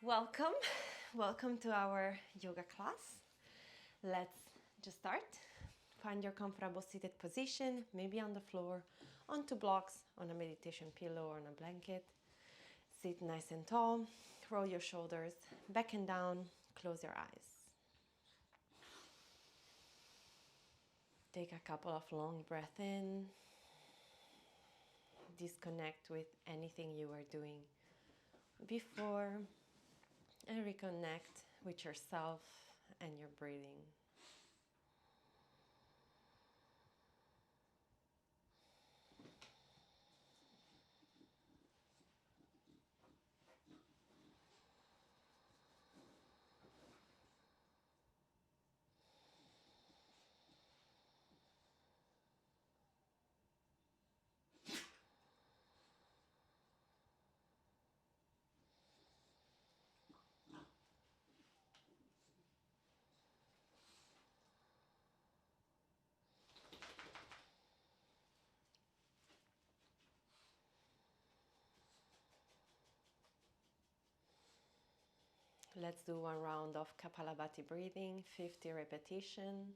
Welcome, welcome to our yoga class. Let's just start. Find your comfortable seated position, maybe on the floor, on two blocks, on a meditation pillow or on a blanket. Sit nice and tall, roll your shoulders back and down, close your eyes. Take a couple of long breaths in. Disconnect with anything you were doing before and reconnect with yourself and your breathing. Let's do one round of Kapalabhati breathing, 50 repetition.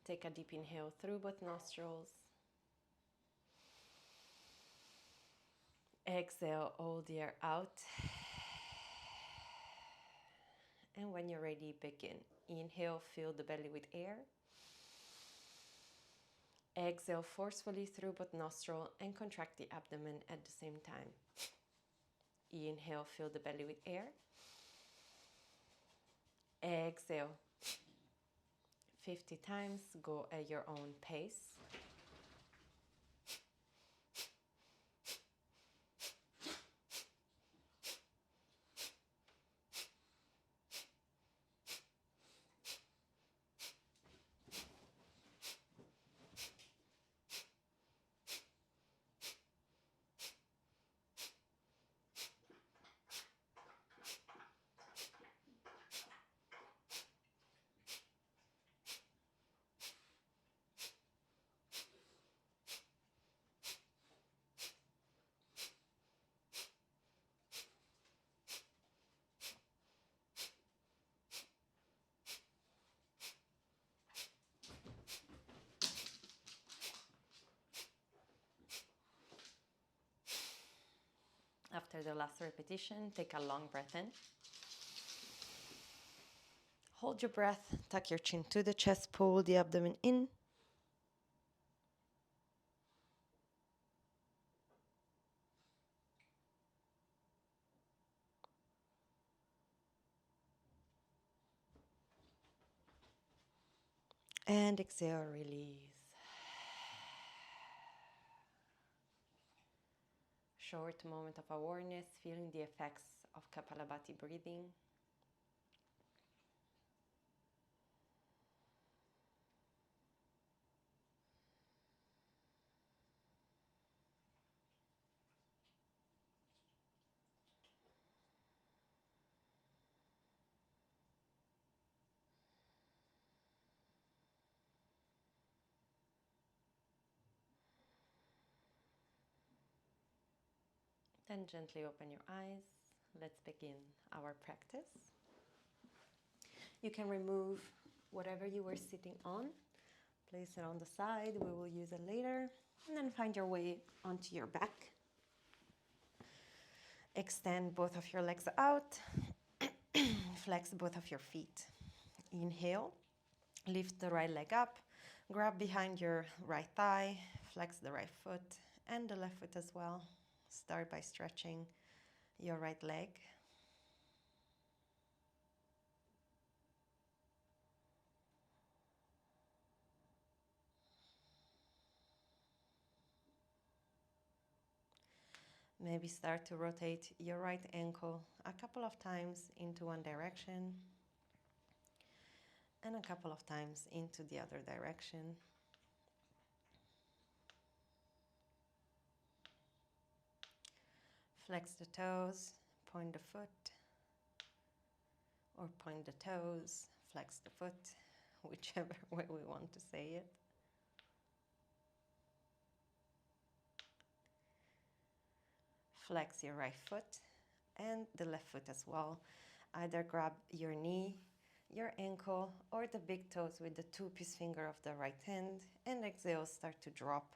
Take a deep inhale through both nostrils. Exhale all the air out. And when you're ready, begin. Inhale, fill the belly with air. Exhale forcefully through both nostrils and contract the abdomen at the same time. Inhale, fill the belly with air. Exhale 50 times, go at your own pace. After the last repetition, take a long breath in. Hold your breath, tuck your chin to the chest, pull the abdomen in. And exhale, release. Short moment of awareness, feeling the effects of Kapalabhati breathing. Then gently open your eyes. Let's begin our practice. You can remove whatever you were sitting on. Place it on the side. We will use it later. And then find your way onto your back. Extend both of your legs out. Flex both of your feet. Inhale. Lift the right leg up. Grab behind your right thigh. Flex the right foot and the left foot as well. Start by stretching your right leg. Maybe start to rotate your right ankle a couple of times into one direction and a couple of times into the other direction. Flex the toes, point the foot, or point the toes, flex the foot, whichever way we want to say it. Flex your right foot, and the left foot as well. Either grab your knee, your ankle, or the big toes with the two-piece finger of the right hand, and exhale, start to drop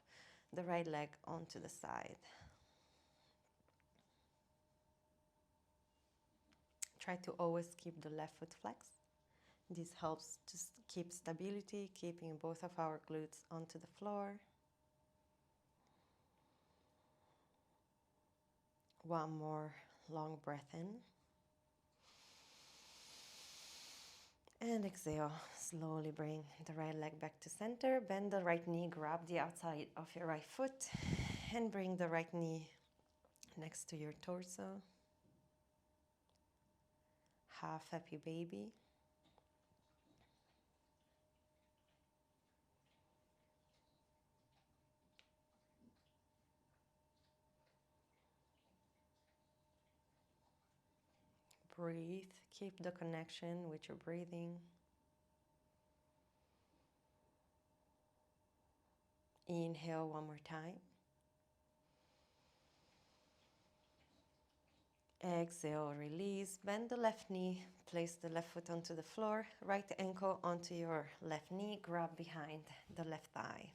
the right leg onto the side. Try to always keep the left foot flexed. This helps to keep stability, keeping both of our glutes onto the floor. One more long breath in. And exhale, slowly bring the right leg back to center. Bend the right knee, grab the outside of your right foot, and bring the right knee next to your torso. Half happy baby. Breathe, keep the connection with your breathing. Inhale one more time. Exhale, release, bend the left knee, place the left foot onto the floor, right ankle onto your left knee, grab behind the left thigh.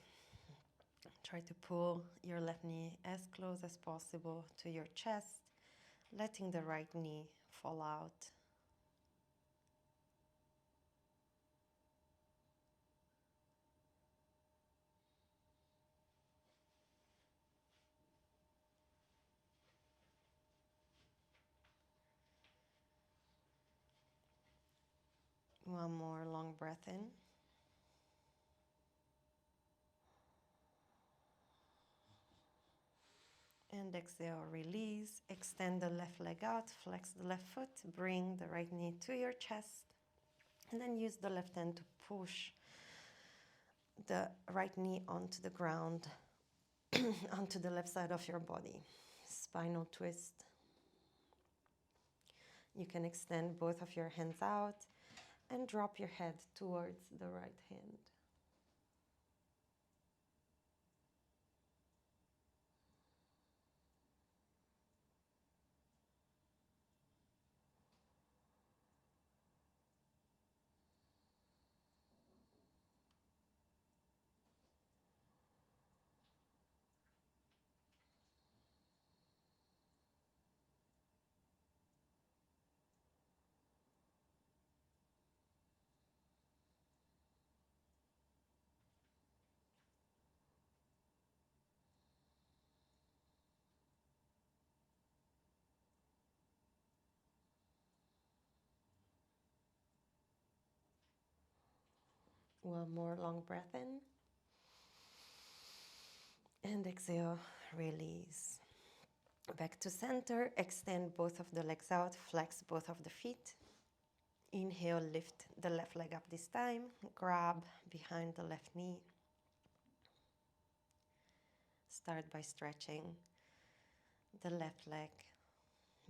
Try to pull your left knee as close as possible to your chest, letting the right knee fall out. One more long breath in. And exhale, release. Extend the left leg out, flex the left foot, bring the right knee to your chest, and then use the left hand to push the right knee onto the ground, onto the left side of your body. Spinal twist. You can extend both of your hands out and drop your head towards the right hand. One more long breath in. And exhale, release. Back to center, extend both of the legs out, flex both of the feet. Inhale, lift the left leg up this time, grab behind the left knee. Start by stretching the left leg.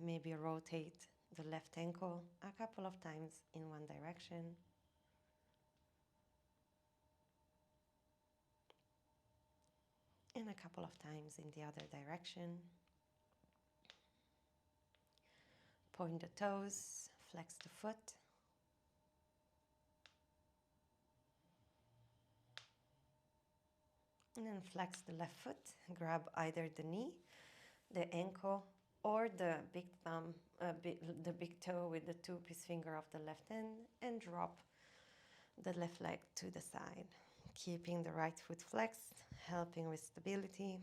Maybe rotate the left ankle a couple of times in one direction. And a couple of times in the other direction. Point the toes, flex the foot. And then flex the left foot, grab either the knee, the ankle, or the big thumb, the big toe with the two-piece finger of the left hand, and drop the left leg to the side. Keeping the right foot flexed, helping with stability.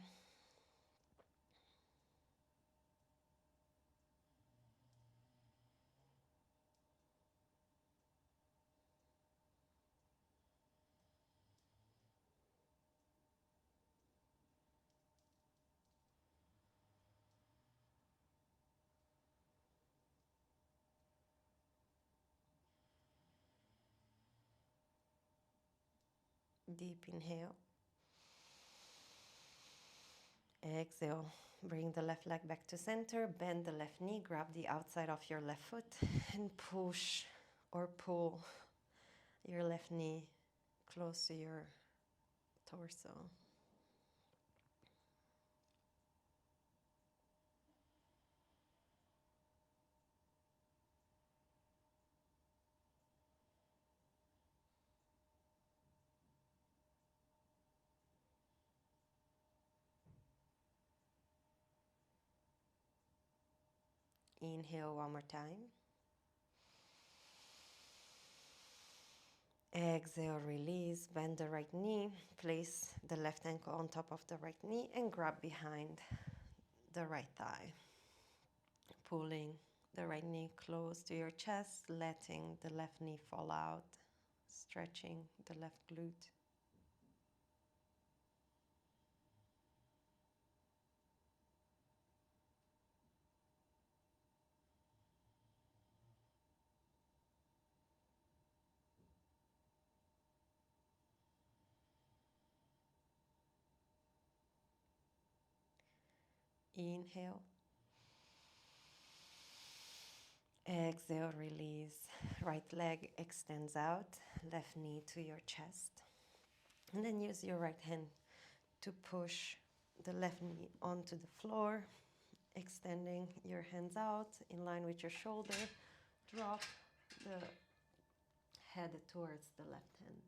Deep inhale. Exhale. Bring the left leg back to center. Bend the left knee. Grab the outside of your left foot and push or pull your left knee close to your torso. Inhale one more time. Exhale, release, bend the right knee, place the left ankle on top of the right knee and grab behind the right thigh. Pulling the right knee close to your chest, letting the left knee fall out, stretching the left glute. Inhale. Exhale, release. Right leg extends out, left knee to your chest. And then use your right hand to push the left knee onto the floor, extending your hands out in line with your shoulder. Drop the head towards the left hand.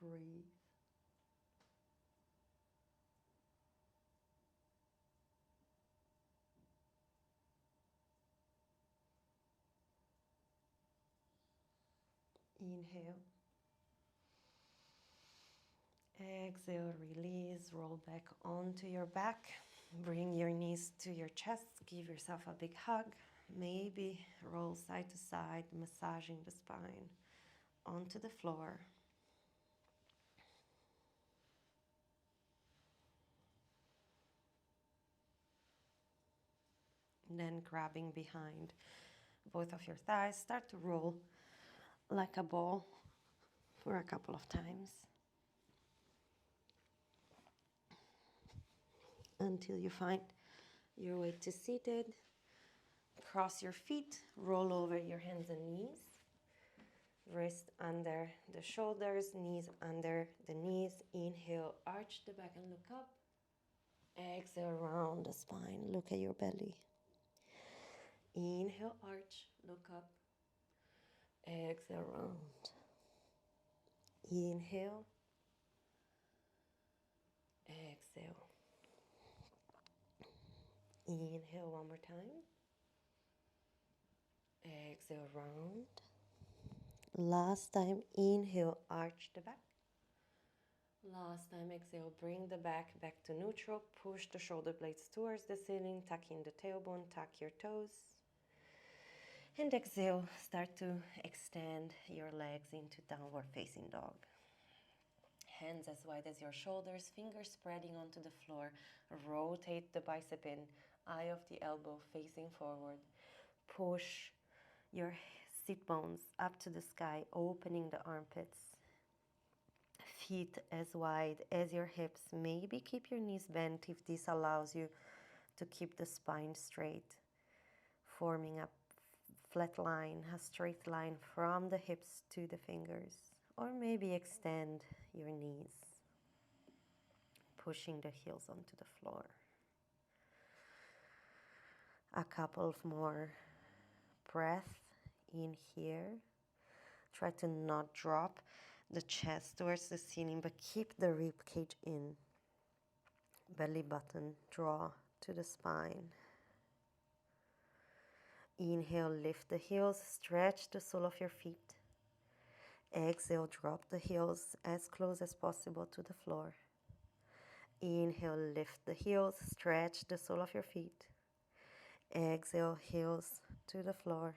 Breathe. Inhale. Exhale, release, roll back onto your back. Bring your knees to your chest. Give yourself a big hug. Maybe roll side to side, massaging the spine onto the floor. And then grabbing behind both of your thighs, start to roll like a ball for a couple of times until you find your way to seated. Cross your feet, roll over your hands and knees. Wrist under the shoulders, knees under the knees. Inhale, arch the back and look up. Exhale, round the spine, look at your belly. Inhale, arch, look up. Exhale, round. Inhale. Exhale. Inhale one more time. Exhale, round. Last time, inhale, arch the back. Last time, exhale, bring the back to neutral. Push the shoulder blades towards the ceiling. Tuck in the tailbone, tuck your toes. And exhale, start to extend your legs into downward facing dog. Hands as wide as your shoulders, fingers spreading onto the floor. Rotate the bicep in, eye of the elbow facing forward. Push your sit bones up to the sky, opening the armpits. Feet as wide as your hips. Maybe keep your knees bent if this allows you to keep the spine straight, forming a flat line, a straight line from the hips to the fingers. Or maybe extend your knees, pushing the heels onto the floor. A couple of more breaths in here. Try to not drop the chest towards the ceiling, but keep the rib cage in. Belly button draw to the spine. Inhale, lift the heels, stretch the sole of your feet. Exhale, drop the heels as close as possible to the floor. Inhale, lift the heels, stretch the sole of your feet. Exhale, heels to the floor.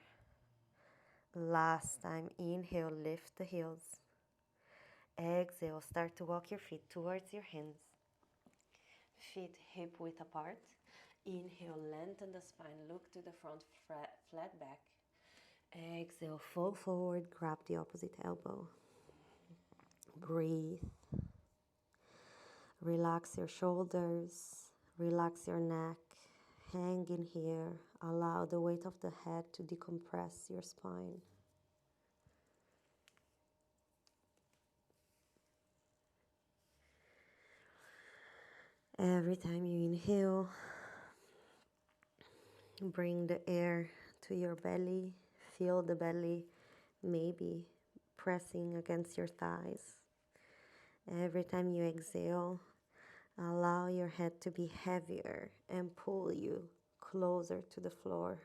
Last time, inhale, lift the heels. Exhale, start to walk your feet towards your hands. Feet hip width apart. Inhale, lengthen the spine, look to the front, flat back. Exhale, fall forward, grab the opposite elbow. Breathe. Relax your shoulders, relax your neck. Hang in here. Allow the weight of the head to decompress your spine. Every time you inhale, bring the air to your belly. Feel the belly maybe pressing against your thighs. Every time you exhale, allow your head to be heavier and pull you closer to the floor.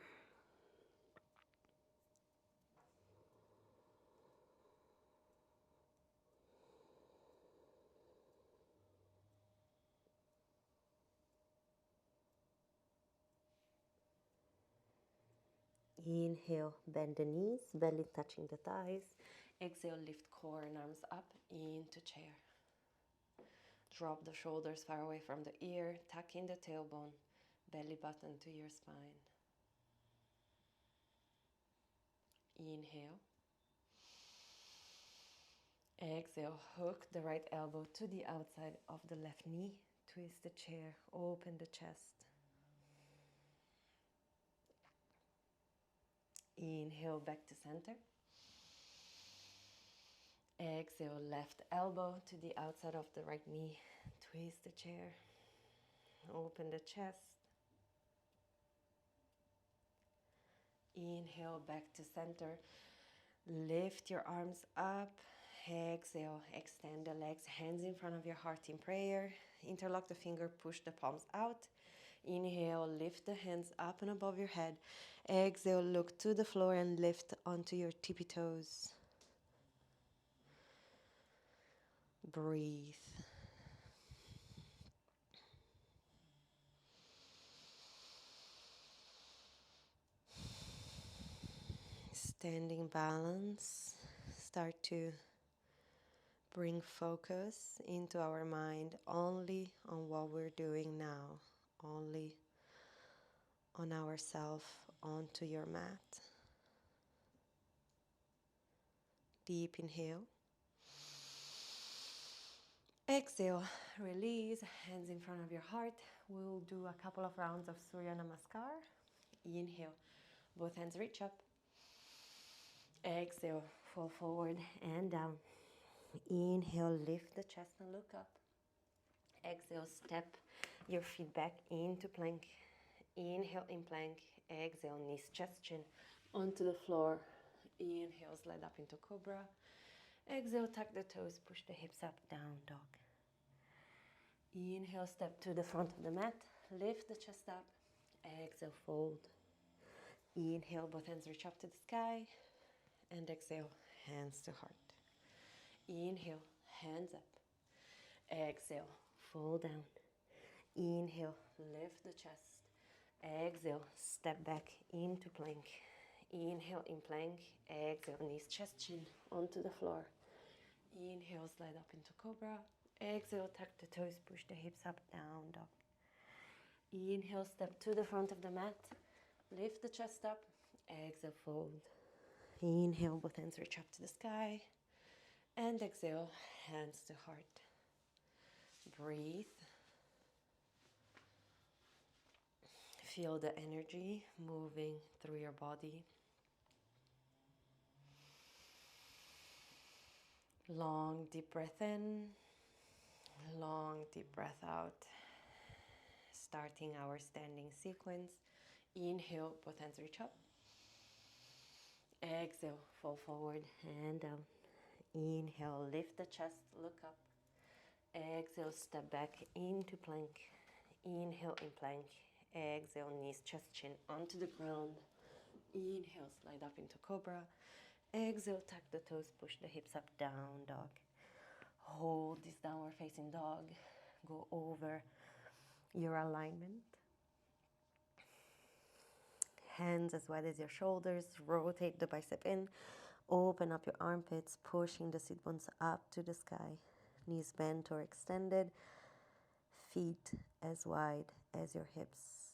Inhale, bend the knees, belly touching the thighs. Exhale, lift core and arms up into chair. Drop the shoulders far away from the ear, tuck in the tailbone, belly button to your spine. Inhale. Exhale, hook the right elbow to the outside of the left knee. Twist the chair, open the chest. Inhale, back to center. Exhale, left elbow to the outside of the right knee. Twist the chair, open the chest. Inhale, back to center. Lift your arms up. Exhale, extend the legs, hands in front of your heart in prayer. Interlock the finger, push the palms out. Inhale, lift the hands up and above your head. Exhale, look to the floor and lift onto your tippy toes. Breathe. Standing balance. Start to bring focus into our mind only on what we're doing now, only on ourselves, onto your mat. Deep inhale. Exhale, release, hands in front of your heart. We'll do a couple of rounds of Surya Namaskar. Inhale, both hands reach up. Exhale, fall forward and down. Inhale, lift the chest and look up. Exhale, step your feet back into plank. Inhale in plank. Exhale, knees, chest, chin onto the floor. Inhale, slide up into cobra. Exhale, tuck the toes, push the hips up, down dog. Inhale, step to the front of the mat. Lift the chest up. Exhale, fold. Inhale, both hands reach up to the sky. And exhale, hands to heart. Inhale, hands up. Exhale, fold down. Inhale, lift the chest. Exhale, step back into plank. Inhale in plank. Exhale, knees, chest, chin onto the floor. Inhale, slide up into cobra. Exhale, tuck the toes, push the hips up, down dog. Inhale, step to the front of the mat. Lift the chest up. Exhale, fold. Inhale, both hands reach up to the sky. And exhale, hands to heart. Breathe. Feel the energy moving through your body. Long, deep breath in. Long, deep breath out. Starting our standing sequence. Inhale, both hands reach up. Exhale, fall forward and down. Inhale, lift the chest, look up. Exhale, step back into plank. Inhale in plank. Exhale, knees, chest, chin onto the ground. Inhale, slide up into cobra. Exhale, tuck the toes, push the hips up, down dog. Hold this downward facing dog. Go over your alignment. Hands as wide as your shoulders. Rotate the bicep in. Open up your armpits, pushing the sit bones up to the sky. Knees bent or extended. Feet as wide as your hips.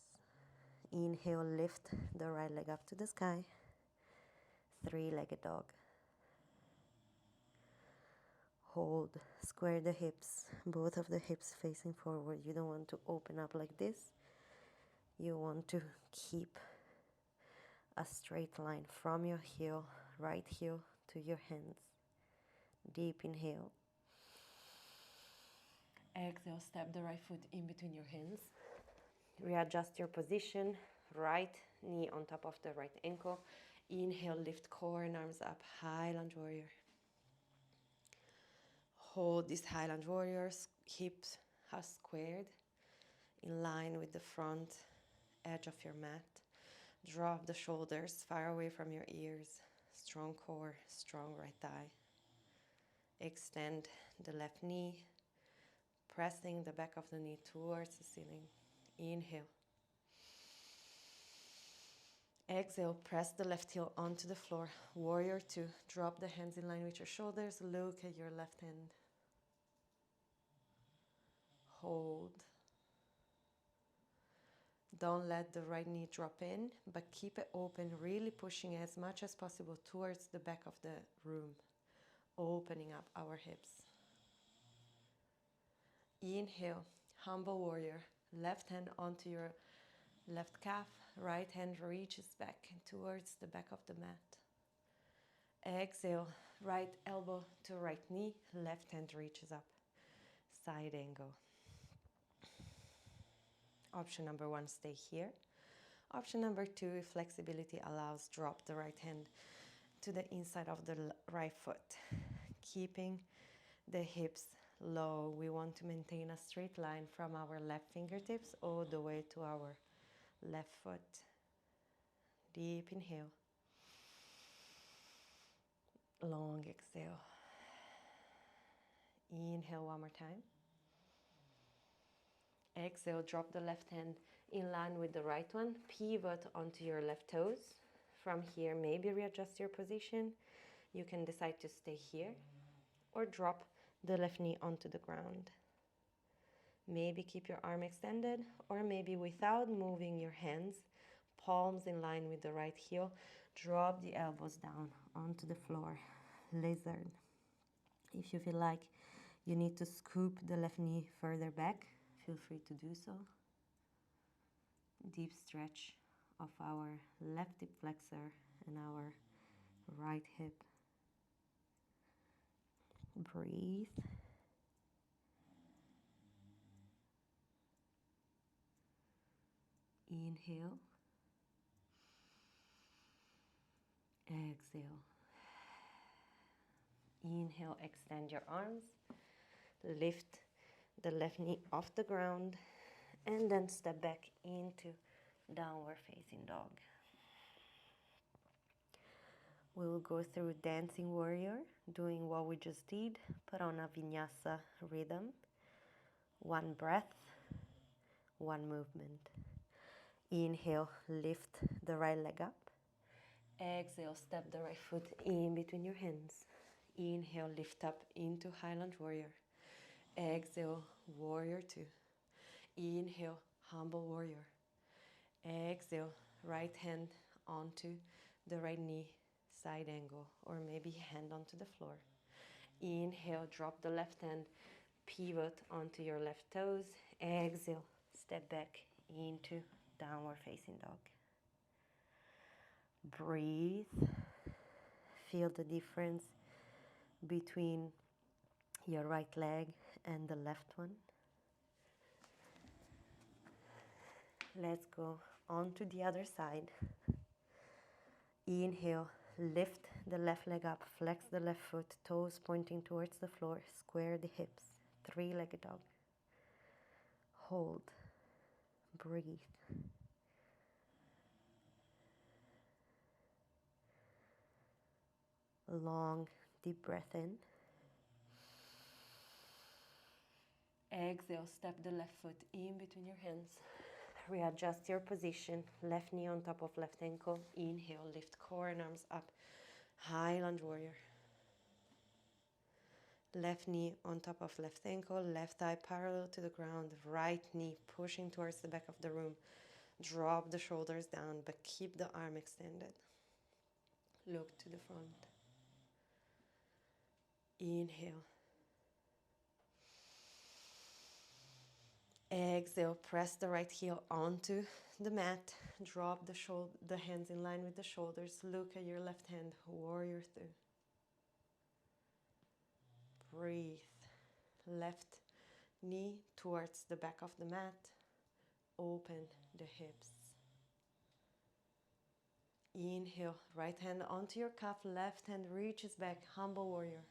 Inhale, lift the right leg up to the sky. Three-legged dog. Hold, square the hips, both of the hips facing forward. You don't want to open up like this. You want to keep a straight line from your heel, right heel to your hands. Deep inhale. Exhale, step the right foot in between your hands. Readjust your position, right knee on top of the right ankle. Inhale, lift core and arms up, high lunge warrior. Hold this Highland Warrior, hips are squared in line with the front edge of your mat. Drop the shoulders far away from your ears. Strong core, strong right thigh. Extend the left knee, pressing the back of the knee towards the ceiling. Inhale. Exhale, press the left heel onto the floor. Warrior 2. Drop the hands in line with your shoulders. Look at your left hand. Hold. Don't let the right knee drop in, but keep it open, really pushing as much as possible towards the back of the room, opening up our hips. Inhale, humble warrior. Left hand onto your left calf, right hand reaches back towards the back of the mat. Exhale, right elbow to right knee, left hand reaches up. Side angle. Option number 1, stay here. Option number 2, if flexibility allows, drop the right hand to the inside of the right foot, keeping the hips low. We want to maintain a straight line from our left fingertips all the way to our left foot. Deep inhale. Long exhale. Inhale one more time. Exhale, drop the left hand in line with the right one. Pivot onto your left toes. From here, maybe readjust your position. You can decide to stay here or drop the left knee onto the ground. Maybe keep your arm extended, or maybe without moving your hands, palms in line with the right heel, drop the elbows down onto the floor. Lizard. If you feel like you need to scoop the left knee further back, feel free to do so. Deep stretch of our left hip flexor and our right hip. Breathe. Inhale. Exhale. Inhale, extend your arms. Lift the left knee off the ground and then step back into downward facing dog. We will go through dancing warrior, doing what we just did. Put on a vinyasa rhythm. 1 breath, 1 movement. Inhale, lift the right leg up. Exhale, step the right foot in between your hands. Inhale, lift up into Highland Warrior. Exhale, Warrior 2. Inhale, Humble Warrior. Exhale, right hand onto the right knee, side angle, or maybe hand onto the floor. Inhale, drop the left hand, pivot onto your left toes. Exhale, step back into downward facing dog. Breathe. Feel the difference between your right leg and the left one. Let's go on to the other side. Inhale, lift the left leg up, flex the left foot, toes pointing towards the floor, square the hips, 3-legged dog. Hold, breathe. Long, deep breath in. Exhale, step the left foot in between your hands. Readjust your position, left knee on top of left ankle. Inhale, lift core and arms up. Highland Warrior. Left knee on top of left ankle, left thigh parallel to the ground, right knee pushing towards the back of the room. Drop the shoulders down, but keep the arm extended. Look to the front. Inhale. Exhale, press the right heel onto the mat. Drop the hands in line with the shoulders. Look at your left hand, Warrior 2. Breathe. Left knee towards the back of the mat. Open the hips. Inhale, right hand onto your calf, left hand reaches back, Humble Warrior.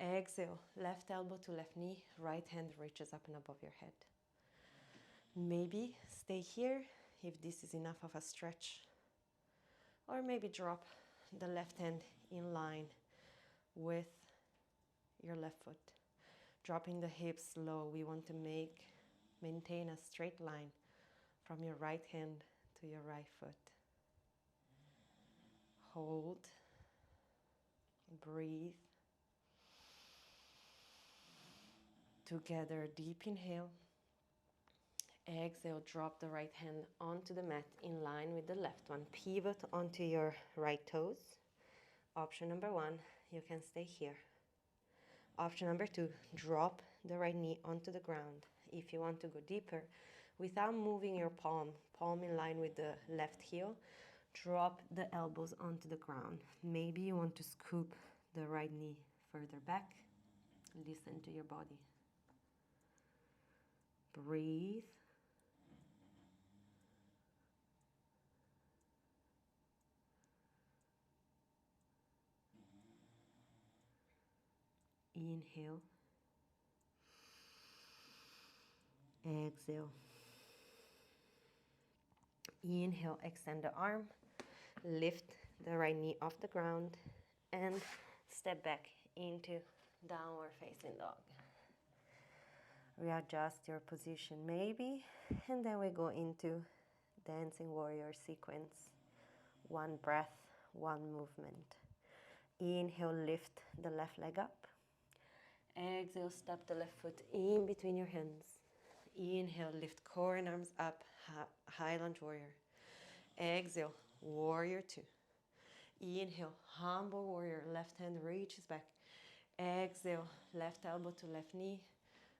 Exhale, left elbow to left knee, right hand reaches up and above your head. Maybe stay here if this is enough of a stretch. Or maybe drop the left hand in line with your left foot. Dropping the hips low, we want to maintain a straight line from your right hand to your right foot. Hold, breathe. Together, deep inhale. Exhale, drop the right hand onto the mat in line with the left one. Pivot onto your right toes. Option number one, you can stay here. Option number two, drop the right knee onto the ground. If you want to go deeper, without moving your palm in line with the left heel, drop the elbows onto the ground. Maybe you want to scoop the right knee further back. Listen to your body. Breathe. Inhale. Exhale. Inhale, extend the arm. Lift the right knee off the ground and step back into downward facing dog. Readjust your position maybe, and then we go into dancing warrior sequence. One breath, one movement. Inhale, lift the left leg up. Exhale, step the left foot in between your hands. Inhale, lift core and arms up, high lunge warrior. Exhale, warrior two. Inhale, humble warrior, left hand reaches back. Exhale, left elbow to left knee,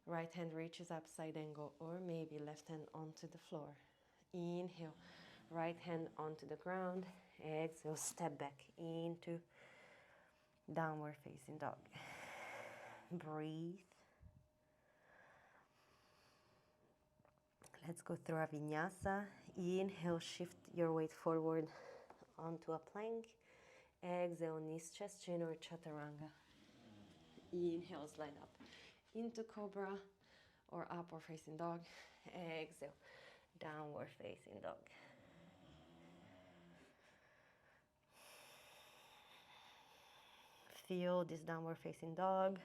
right hand reaches up, side angle, or maybe left hand onto the floor. Inhale, right hand onto the ground. Exhale, step back into downward facing dog. Breathe. Let's go through a vinyasa. Inhale, shift your weight forward onto a plank. Exhale, knees, chest, chin, or chaturanga. Inhale, slide up into cobra or upward facing dog. Exhale, downward facing dog. Feel this downward facing dog.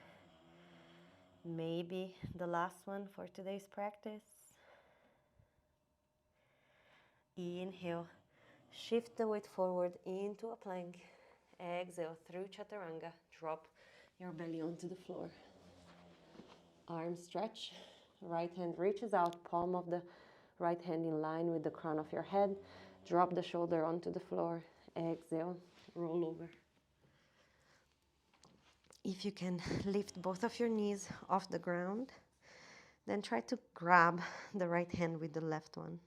Maybe the last one for today's practice. Inhale, shift the weight forward into a plank. Exhale, through chaturanga, drop your belly onto the floor. Arms stretch, right hand reaches out, palm of the right hand in line with the crown of your head. Drop the shoulder onto the floor. Exhale, roll over. If you can lift both of your knees off the ground, then try to grab the right hand with the left one.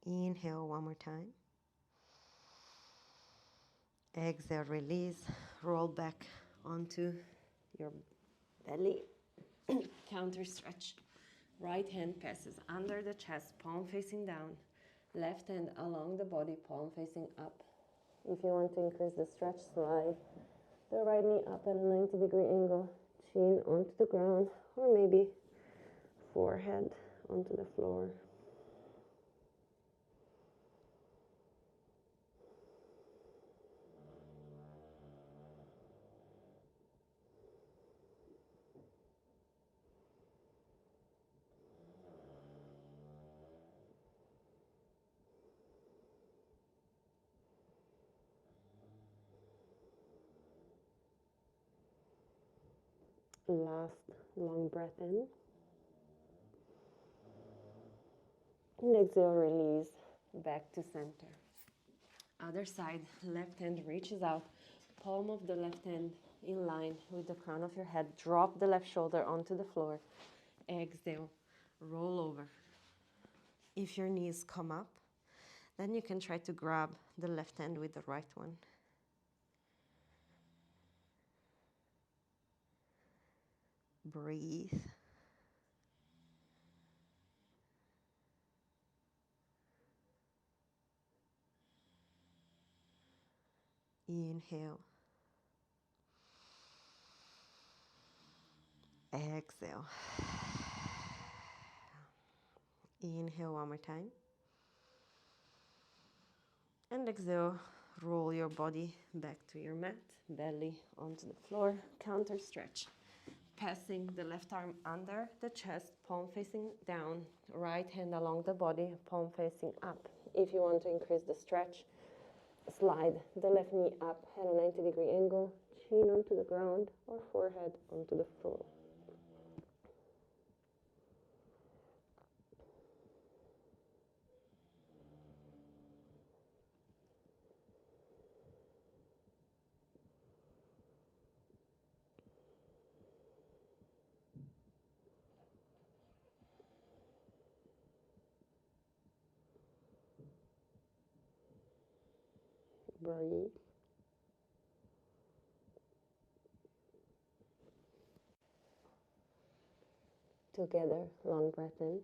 Inhale one more time. Exhale, release, roll back onto your belly. Counter stretch. Right hand passes under the chest, palm facing down. Left hand along the body, palm facing up. If you want to increase the stretch, slide the right knee up at a 90-degree angle. Chin onto the ground, or maybe forehead onto the floor. Last long breath in. And exhale, release back to center. Other side, left hand reaches out, palm of the left hand in line with the crown of your head. Drop the left shoulder onto the floor. Exhale, roll over. If your knees come up, then you can try to grab the left hand with the right one. Breathe. Inhale. Exhale. Inhale one more time. And exhale, roll your body back to your mat, belly onto the floor, counter stretch. Passing the left arm under the chest, palm facing down, right hand along the body, palm facing up. If you want to increase the stretch, slide the left knee up at a 90-degree angle, chin onto the ground or forehead onto the floor. Breathe. Together, long breath in.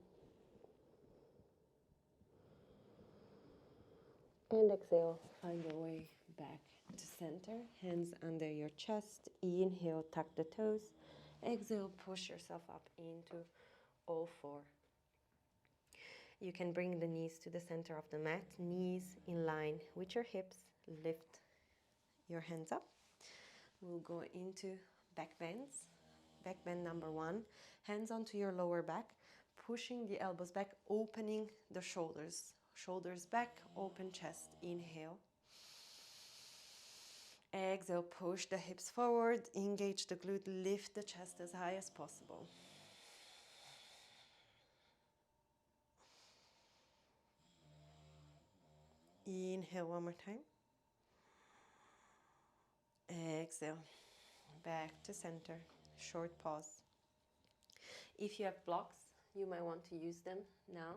And exhale, find your way back to center. Hands under your chest. Inhale, tuck the toes. Exhale, push yourself up into all four. You can bring the knees to the center of the mat, knees in line with your hips. Lift your hands up. We'll go into back bends. Back bend number 1. Hands onto your lower back, pushing the elbows back, opening the shoulders. Shoulders back, open chest. Inhale. Exhale, push the hips forward, engage the glute, lift the chest as high as possible. Inhale one more time. Exhale, back to center, short pause. If you have blocks, you might want to use them now.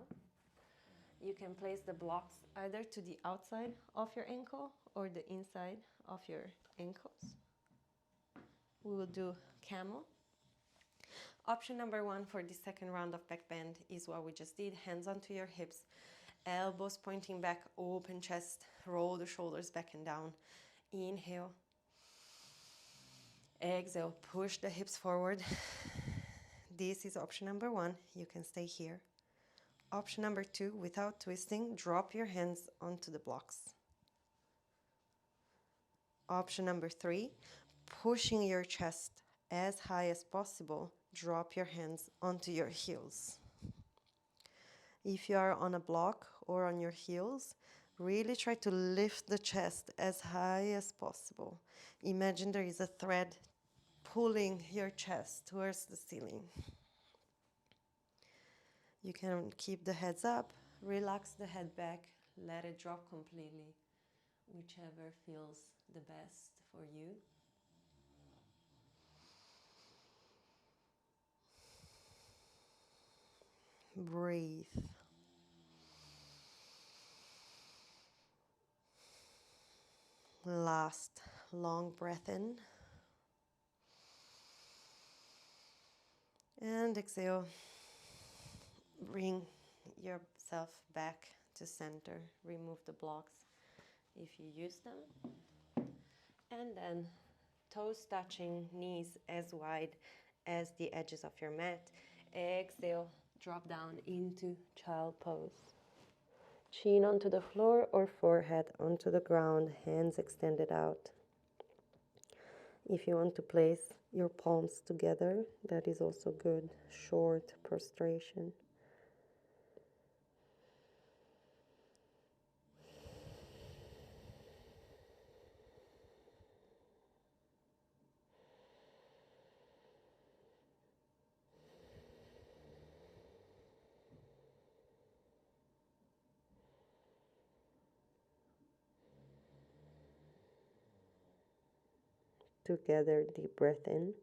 You can place the blocks either to the outside of your ankle or the inside of your ankles. We will do camel. Option number 1 for the second round of back bend is what we just did. Hands onto your hips, elbows pointing back, open chest, roll the shoulders back and down. Inhale. Exhale, push the hips forward. This is option number 1. You can stay here. Option number 2, without twisting, drop your hands onto the blocks. Option number 3, pushing your chest as high as possible, drop your hands onto your heels. If you are on a block or on your heels, really try to lift the chest as high as possible. Imagine there is a thread pulling your chest towards the ceiling. You can keep the heads up, relax the head back, let it drop completely, whichever feels the best for you. Breathe. Last long breath in. And exhale. Bring yourself back to center. Remove the blocks if you use them. And then toes touching, knees as wide as the edges of your mat. Exhale, drop down into child pose. Chin onto the floor or forehead onto the ground, hands extended out. If you want to place your palms together, that is also good. Short prostration. Together, deep breath in.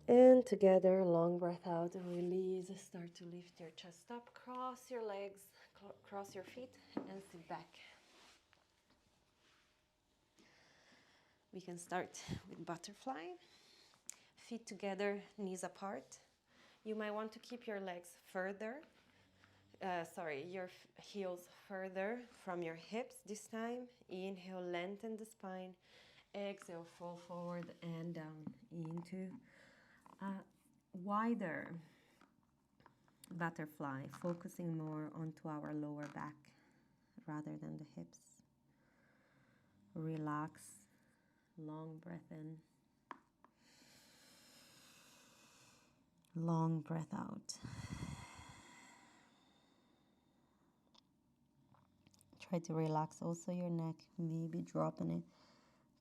And together, long breath out, release, start to lift your chest up, cross your legs, cross your feet, and sit back. We can start with butterfly. Feet together, knees apart. You might want to keep your legs further, your heels further from your hips this time. Inhale, lengthen the spine. Exhale, fall forward and down into a wider butterfly, focusing more onto our lower back rather than the hips. Relax, long breath in, long breath out. Try to relax also your neck, maybe dropping it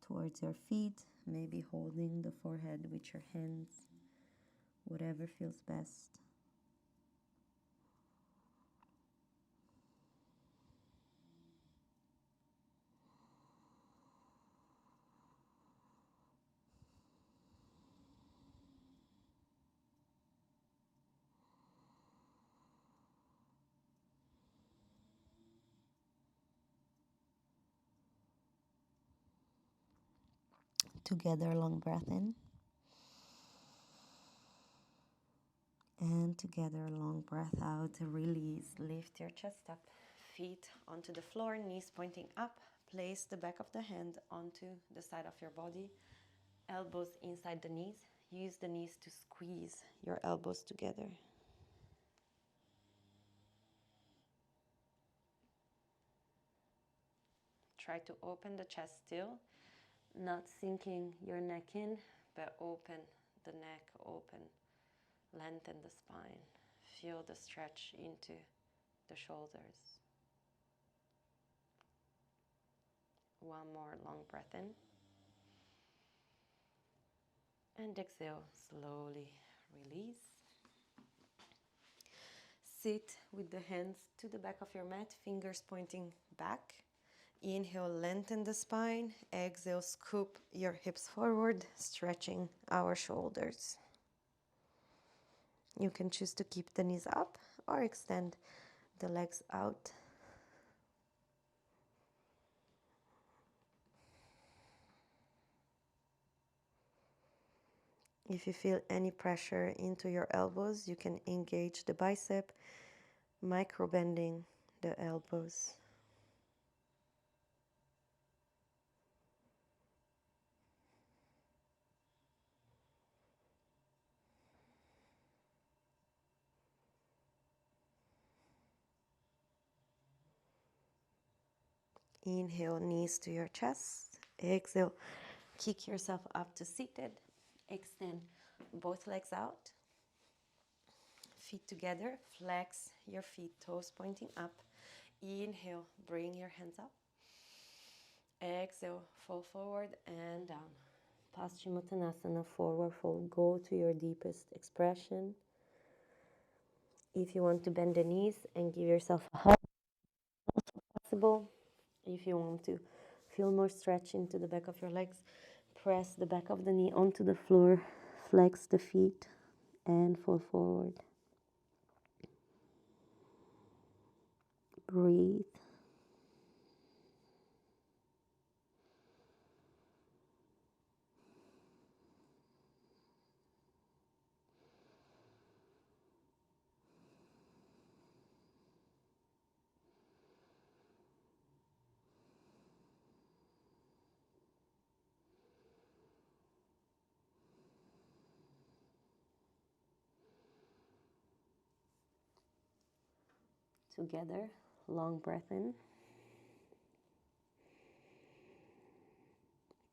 towards your feet, maybe holding the forehead with your hands, whatever feels best. Together, long breath in. And together, long breath out. Release. Lift your chest up. Feet onto the floor, knees pointing up. Place the back of the hand onto the side of your body. Elbows inside the knees. Use the knees to squeeze your elbows together. Try to open the chest still, not sinking your neck in, but open the neck, open. Lengthen the spine. Feel the stretch into the shoulders. One more long breath in. And exhale, slowly release. Sit with the hands to the back of your mat, fingers pointing back. Inhale, lengthen the spine. Exhale, scoop your hips forward, stretching our shoulders. You can choose to keep the knees up or extend the legs out. If you feel any pressure into your elbows, you can engage the bicep, micro bending the elbows. Inhale, knees to your chest. Exhale, kick yourself up to seated. Extend both legs out. Feet together. Flex your feet, toes pointing up. Inhale, bring your hands up. Exhale, fall forward and down. Paschimottanasana, forward fold. Go to your deepest expression. If you want to bend the knees and give yourself a hug, also possible. If you want to feel more stretch into the back of your legs, press the back of the knee onto the floor, flex the feet, and fall forward. Breathe. Together, long breath in.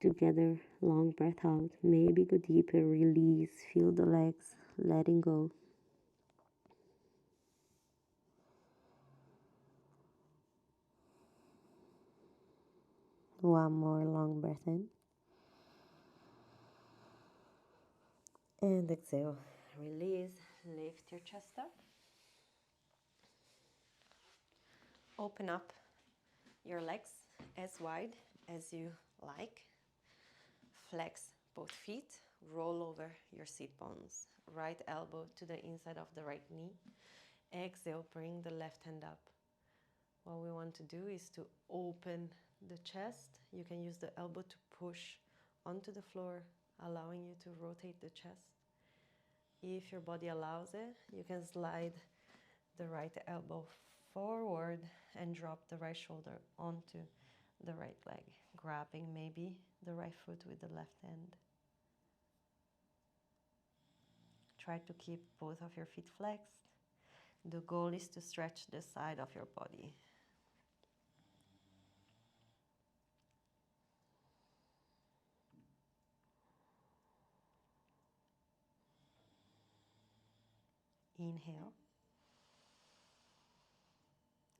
Together, long breath out. Maybe go deeper, release, feel the legs, letting go. One more long breath in. And exhale, release, lift your chest up. Open up your legs as wide as you like. Flex both feet, roll over your sit bones. Right elbow to the inside of the right knee. Exhale, bring the left hand up. What we want to do is to open the chest. You can use the elbow to push onto the floor, allowing you to rotate the chest. If your body allows it, you can slide the right elbow forward and drop the right shoulder onto the right leg, grabbing maybe the right foot with the left hand. Try to keep both of your feet flexed. The goal is to stretch the side of your body. Inhale.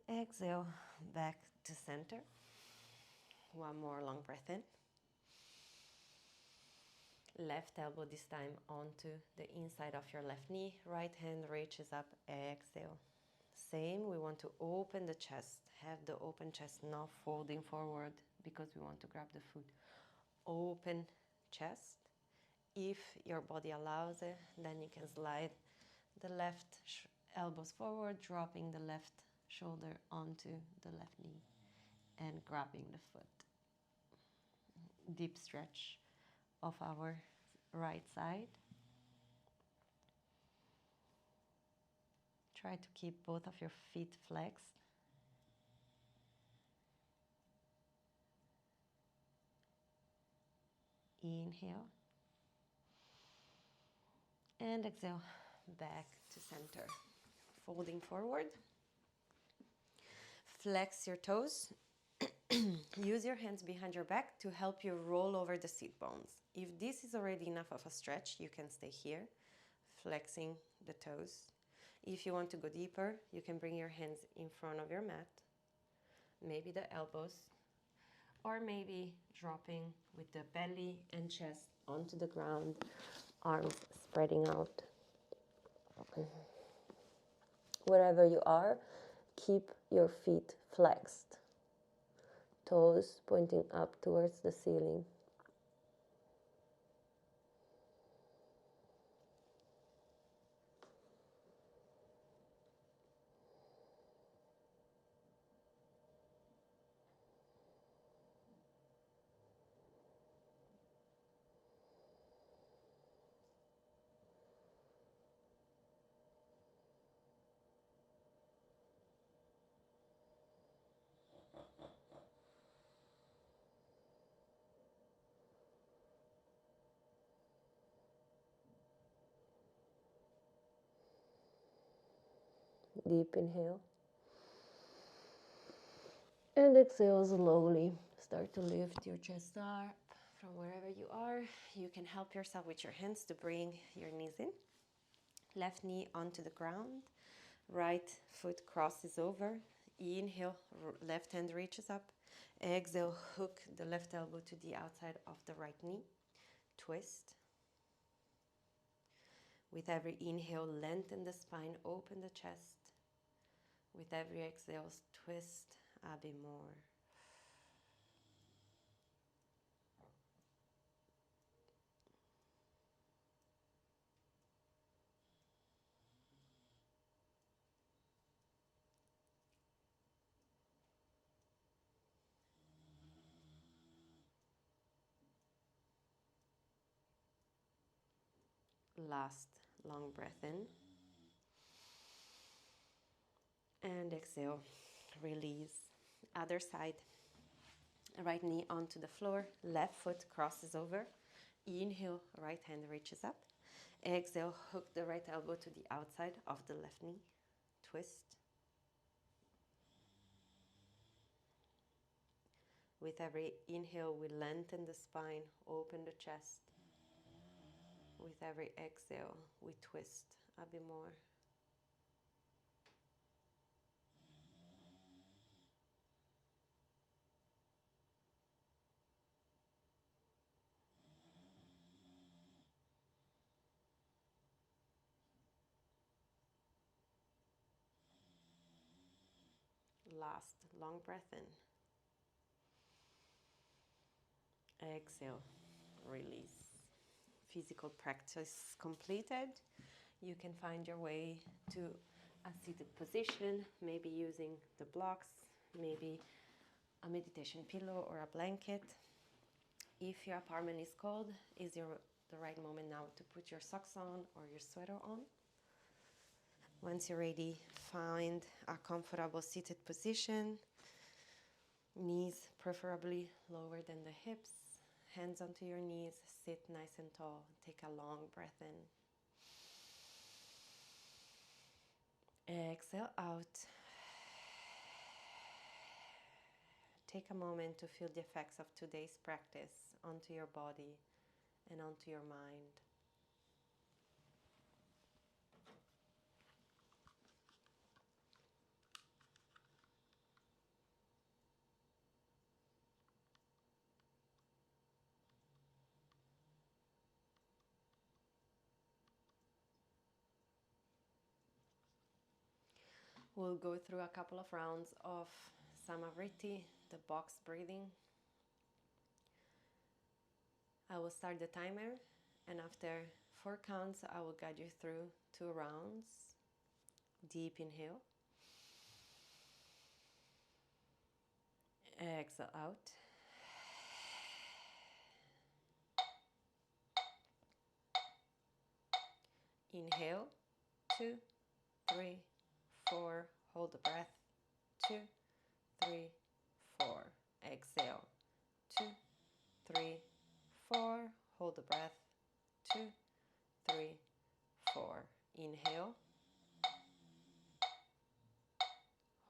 Exhale, back to center. One more long breath in. Left elbow this time onto the inside of your left knee. Right hand reaches up. Exhale. Same, we want to open the chest. Have the open chest, not folding forward because we want to grab the foot. Open chest. If your body allows it, then you can slide the left elbows forward, dropping the left shoulder onto the left knee and grabbing the foot. Deep stretch of our right side. Try to keep both of your feet flexed. Inhale. And exhale, back to center. Folding forward. Flex your toes. Use your hands behind your back to help you roll over the sit bones. If this is already enough of a stretch, you can stay here, flexing the toes. If you want to go deeper, you can bring your hands in front of your mat, maybe the elbows, or maybe dropping with the belly and chest onto the ground, arms spreading out. Wherever you are, keep your feet flexed. Toes pointing up towards the ceiling. Deep inhale. And exhale slowly. Start to lift your chest up from wherever you are. You can help yourself with your hands to bring your knees in. Left knee onto the ground. Right foot crosses over. Inhale, left hand reaches up. Exhale, hook the left elbow to the outside of the right knee. Twist. With every inhale, lengthen the spine, open the chest. With every exhale, twist a bit more. Last long breath in. And exhale, release. Other side. Right knee onto the floor, left foot crosses over. Inhale, right hand reaches up. Exhale, hook the right elbow to the outside of the left knee. Twist. With every inhale, we lengthen the spine, open the chest. With every exhale, we twist a bit more. Last long breath in. Exhale, release. Physical practice completed. You can find your way to a seated position, maybe using the blocks, maybe a meditation pillow or a blanket. If your apartment is cold, is the right moment now to put your socks on or your sweater on. Once you're ready, find a comfortable seated position. Knees preferably lower than the hips. Hands onto your knees. Sit nice and tall. Take a long breath in. Exhale out. Take a moment to feel the effects of today's practice onto your body and onto your mind. We'll go through a couple of rounds of Samavriti, the box breathing. I will start the timer, and after 4 counts, I will guide you through 2 rounds. Deep inhale. Exhale out. Inhale. 2, 3, 4. Hold the breath. 2, 3, 4. Exhale. 2, 3, 4. Hold the breath. 2, 3, 4. Inhale.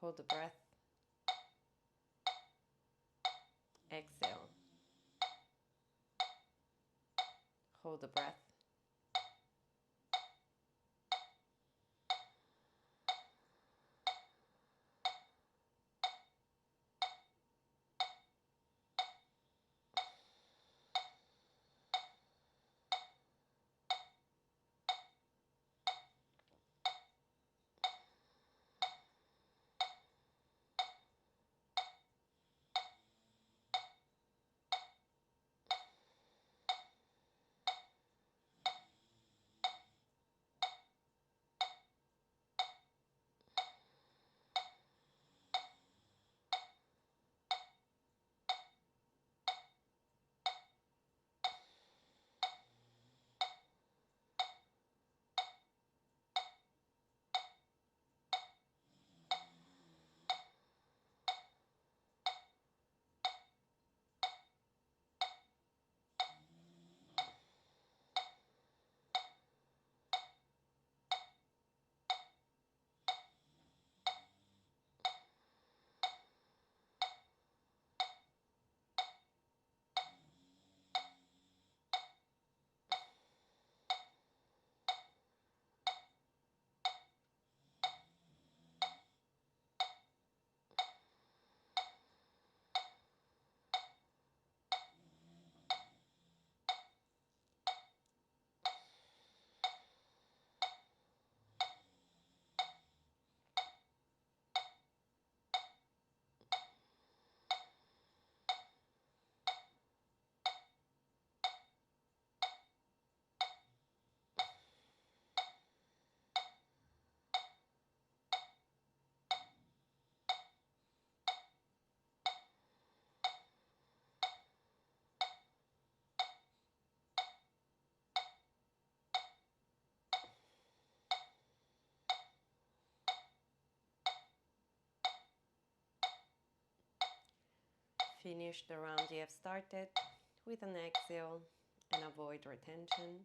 Hold the breath. Exhale. Hold the breath. Finish the round you have started with an exhale and avoid retention,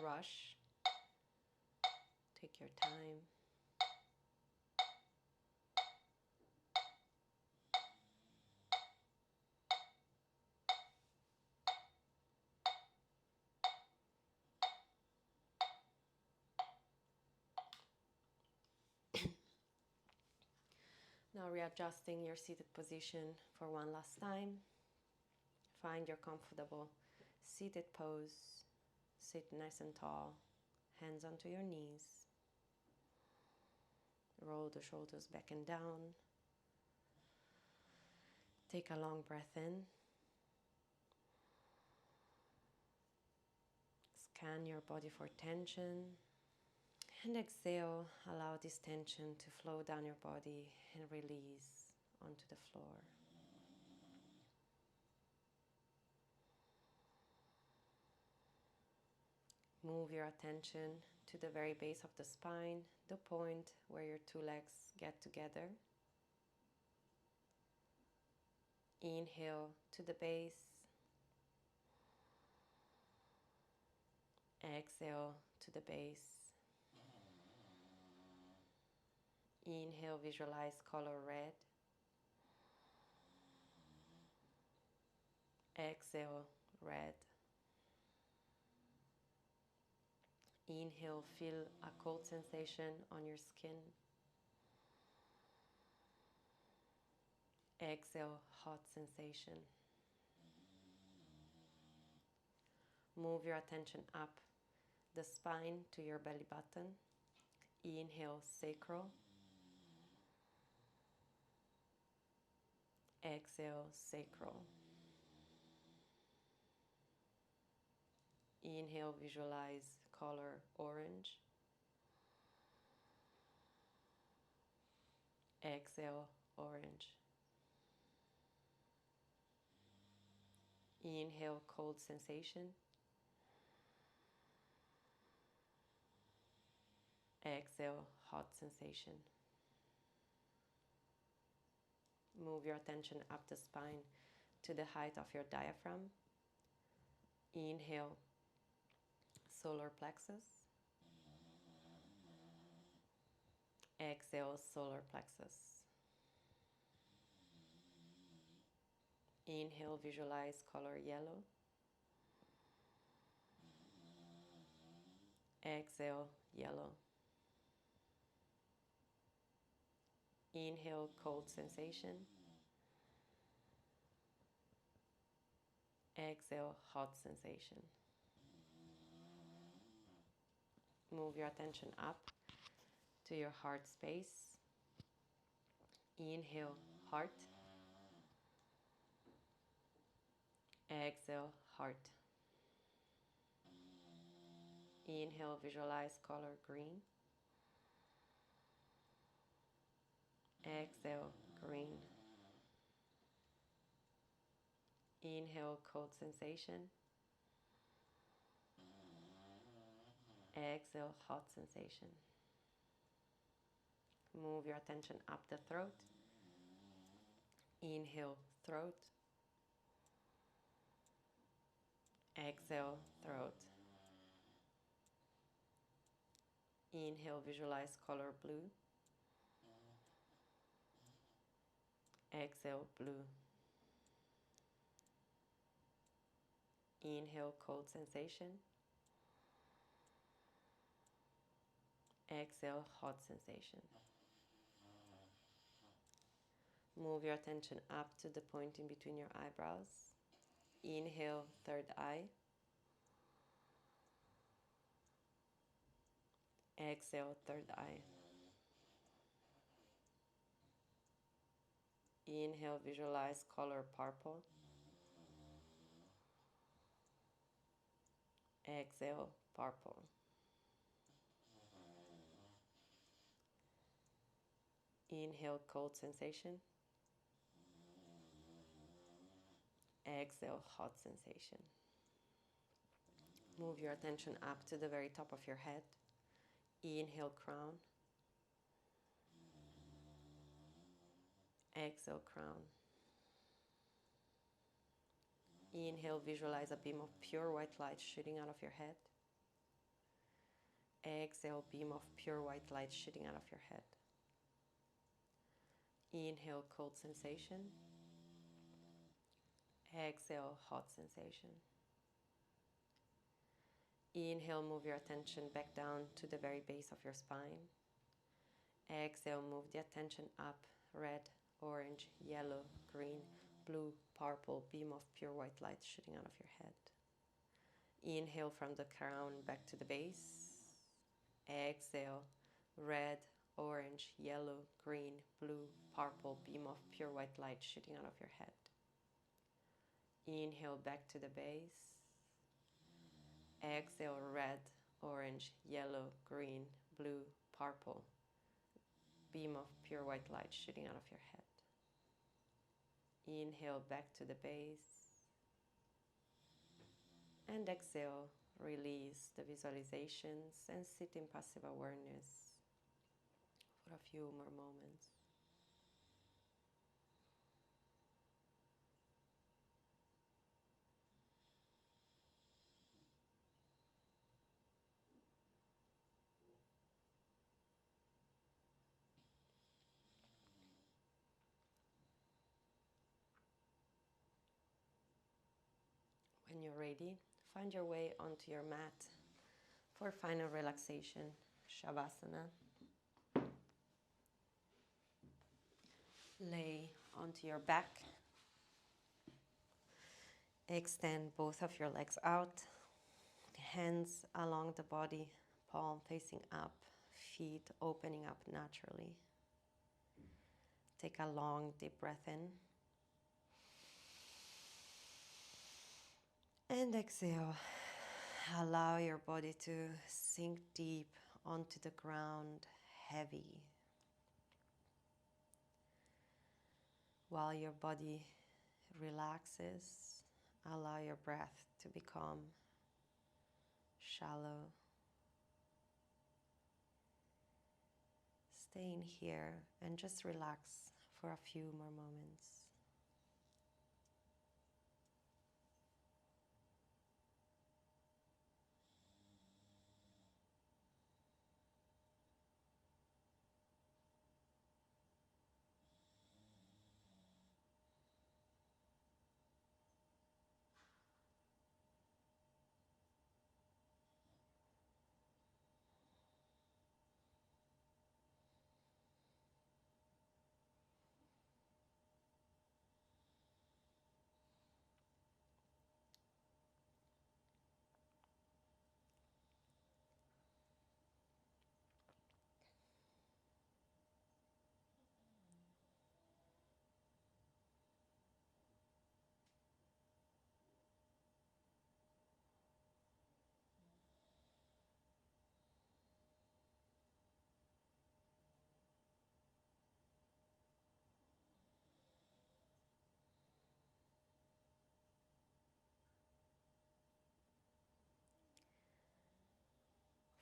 rush. Take your time. Now readjusting your seated position for one last time. Find your comfortable seated pose. Sit nice and tall, hands onto your knees. Roll the shoulders back and down. Take a long breath in. Scan your body for tension. And exhale, allow this tension to flow down your body and release onto the floor. Move your attention to the very base of the spine, the point where your two legs get together. Inhale to the base. Exhale to the base. Inhale, visualize color red. Exhale, red. Inhale, feel a cold sensation on your skin. Exhale, hot sensation. Move your attention up the spine to your belly button. Inhale, sacral. Exhale, sacral. Inhale, visualize color orange. Exhale, orange. Inhale, cold sensation. Exhale, hot sensation. Move your attention up the spine to the height of your diaphragm. Inhale, solar plexus. Exhale, solar plexus. Inhale, visualize color yellow. Exhale, yellow. Inhale, cold sensation. Exhale, hot sensation. Move your attention up to your heart space. Inhale, heart. Exhale, heart. Inhale, visualize color green. Exhale, green. Inhale, cold sensation. Exhale, hot sensation. Move your attention up the throat. Inhale, throat. Exhale, throat. Inhale, visualize color blue. Exhale, blue. Inhale, cold sensation. Exhale, hot sensation. Move your attention up to the point in between your eyebrows. Inhale, third eye. Exhale, third eye. Inhale, visualize color purple. Exhale, purple. Inhale, cold sensation. Exhale, hot sensation. Move your attention up to the very top of your head. Inhale, crown. Exhale, crown. Inhale, visualize a beam of pure white light shooting out of your head. Exhale, beam of pure white light shooting out of your head. Inhale, cold sensation. Exhale, hot sensation. Inhale, move your attention back down to the very base of your spine. Exhale, move the attention up. Red, orange, yellow, green, blue, purple, beam of pure white light shooting out of your head. Inhale from the crown back to the base. Exhale, red, orange, yellow, green, blue, purple, beam of pure white light shooting out of your head. Inhale back to the base. Exhale, red, orange, yellow, green, blue, purple, beam of pure white light shooting out of your head. Inhale back to the base. And exhale, release the visualizations and sit in passive awareness for a few more moments. When you're ready, find your way onto your mat for final relaxation, Shavasana. Lay onto your back. Extend both of your legs out, hands along the body, palm facing up, feet opening up naturally. Take a long, deep breath in. And exhale. Allow your body to sink deep onto the ground, heavy. While your body relaxes, allow your breath to become shallow. Stay in here and just relax for a few more moments.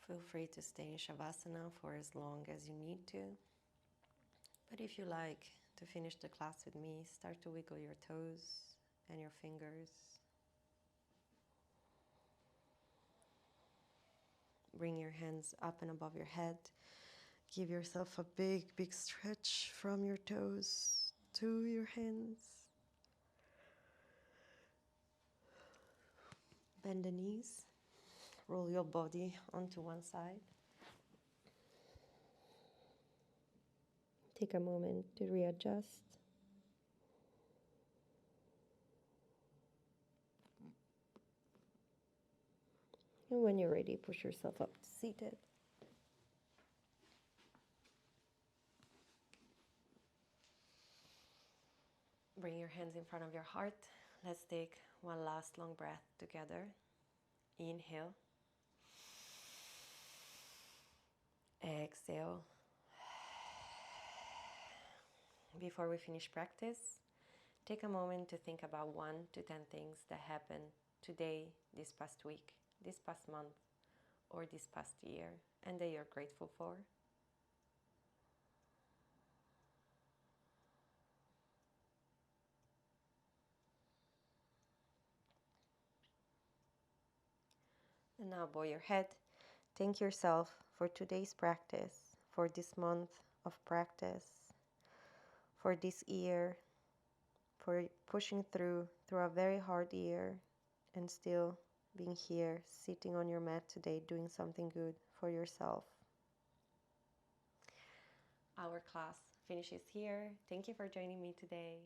Feel free to stay in Shavasana for as long as you need to. But if you like to finish the class with me, start to wiggle your toes and your fingers. Bring your hands up and above your head. Give yourself a big, big stretch from your toes to your hands. Bend the knees. Roll your body onto one side. Take a moment to readjust. And when you're ready, push yourself up to seated. Bring your hands in front of your heart. Let's take one last long breath together. Inhale. Exhale. Before we finish practice, take a moment to think about 1 to 10 things that happened today, this past week, this past month, or this past year, and that you're grateful for. And now bow your head. Thank yourself for today's practice, for this month of practice, for this year, for pushing through a very hard year and still being here, sitting on your mat today, doing something good for yourself. Our class finishes here. Thank you for joining me today.